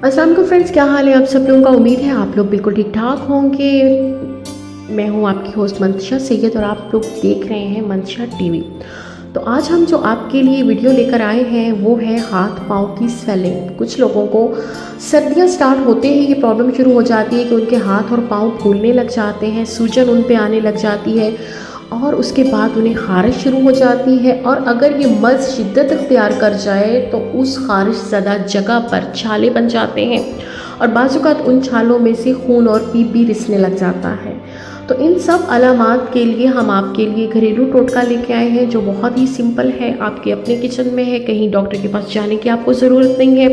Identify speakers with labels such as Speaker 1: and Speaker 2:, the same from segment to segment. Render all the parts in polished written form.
Speaker 1: अस्सलाम वालेकुम फ्रेंड्स, क्या हाल है आप सब लोगों का। उम्मीद है आप लोग बिल्कुल ठीक ठाक होंगे। मैं हूं आपकी होस्ट मंतशा सैयद और आप लोग देख रहे हैं मंतशा टीवी। तो आज हम जो आपके लिए वीडियो लेकर आए हैं वो है हाथ पाँव की स्वेलिंग। कुछ लोगों को सर्दियां स्टार्ट होते ही ये प्रॉब्लम शुरू हो जाती है कि उनके हाथ और पाँव फूलने लग जाते हैं, सूजन उन पे आने लग जाती है और उसके बाद उन्हें ख़ारिश शुरू हो जाती है। और अगर ये मर्ज़ शिद्दत इख्तियार कर जाए तो उस ख़ारिश ज़दा जगह पर छाले बन जाते हैं और बाज़-औक़ात उन छालों में से खून और पीप भी रिसने लग जाता है। तो इन सब अलामात के लिए हम आपके लिए घरेलू टोटका लेके आए हैं जो बहुत ही सिंपल है, आपके अपने किचन में है, कहीं डॉक्टर के पास जाने की आपको ज़रूरत नहीं है,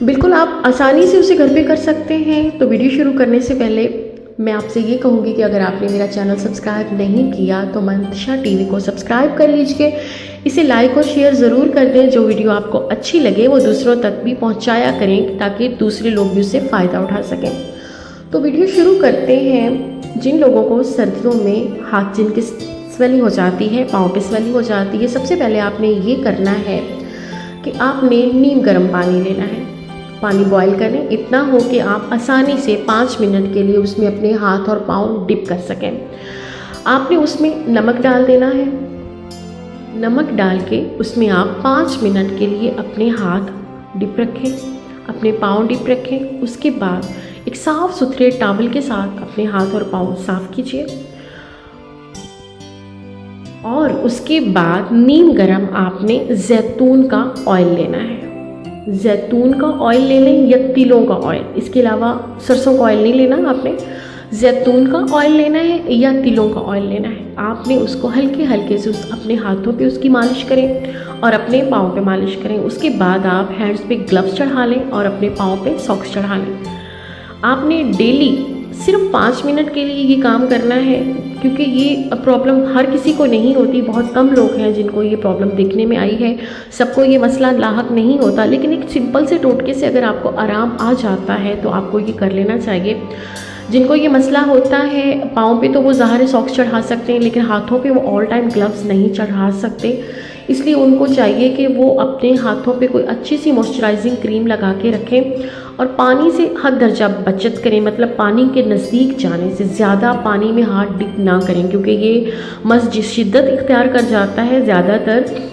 Speaker 1: बिल्कुल आप आसानी से उसे घर पे कर सकते हैं। तो वीडियो शुरू करने से पहले मैं आपसे ये कहूँगी कि अगर आपने मेरा चैनल सब्सक्राइब नहीं किया तो मंतशा टीवी को सब्सक्राइब कर लीजिए, इसे लाइक और शेयर ज़रूर कर दें। जो वीडियो आपको अच्छी लगे वो दूसरों तक भी पहुँचाया करें ताकि दूसरे लोग भी उससे फ़ायदा उठा सकें। तो वीडियो शुरू करते हैं। जिन लोगों को सर्दियों में हाथ जिनकी स्वेलिंग हो जाती है, पाँव पे स्वेलिंग हो जाती है, सबसे पहले आपने ये करना है कि आपने नीम गर्म पानी लेना है। पानी बॉईल करें, इतना हो कि आप आसानी से 5 मिनट के लिए उसमें अपने हाथ और पाँव डिप कर सकें। आपने उसमें नमक डाल देना है। नमक डाल के उसमें आप 5 मिनट के लिए अपने हाथ डिप रखें, अपने पाँव डिप रखें। उसके बाद एक साफ़ सुथरे टॉवल के साथ अपने हाथ और पाँव साफ़ कीजिए और उसके बाद नीम गर्म आपने जैतून का ऑयल लेना है। जैतून का ऑयल ले लें या तिलों का ऑयल, इसके अलावा सरसों का ऑयल नहीं लेना, आपने जैतून का ऑयल लेना है या तिलों का ऑयल लेना है। आपने उसको हल्के हल्के से अपने हाथों पे उसकी मालिश करें और अपने पाँव पे मालिश करें। उसके बाद आप हैंड्स पे ग्लव्स चढ़ा लें और अपने पाँव पे सॉक्स चढ़ा लें। आपने डेली सिर्फ 5 मिनट के लिए ये काम करना है क्योंकि ये प्रॉब्लम हर किसी को नहीं होती, बहुत कम लोग हैं जिनको ये प्रॉब्लम देखने में आई है, सबको ये मसला लाहक नहीं होता। लेकिन एक सिंपल से टोटके से अगर आपको आराम आ जाता है तो आपको ये कर लेना चाहिए। जिनको ये मसला होता है पाँव पे तो वो ज़ाहिर सॉक्स चढ़ा सकते हैं, लेकिन हाथों पे वो ऑल टाइम ग्लव्स नहीं चढ़ा सकते, इसलिए उनको चाहिए कि वो अपने हाथों पे कोई अच्छी सी मॉइस्चराइजिंग क्रीम लगा के रखें और पानी से हद दर्जा बचत करें। मतलब पानी के नज़दीक जाने से ज़्यादा पानी में हाथ डिप ना करें क्योंकि ये मर्ज़ शिद्दत इख्तियार कर जाता है ज़्यादातर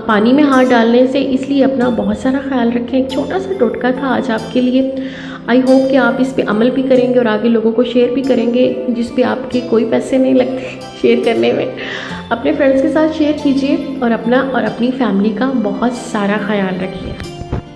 Speaker 1: पानी में हाथ डालने से, इसलिए अपना बहुत सारा ख्याल रखें। एक छोटा सा टोटका था आज आपके लिए। आई होप कि आप इस पे अमल भी करेंगे और आगे लोगों को शेयर भी करेंगे, जिस पे आपके कोई पैसे नहीं लगते शेयर करने में। अपने फ्रेंड्स के साथ शेयर कीजिए और अपना और अपनी फैमिली का बहुत सारा ख्याल रखिए।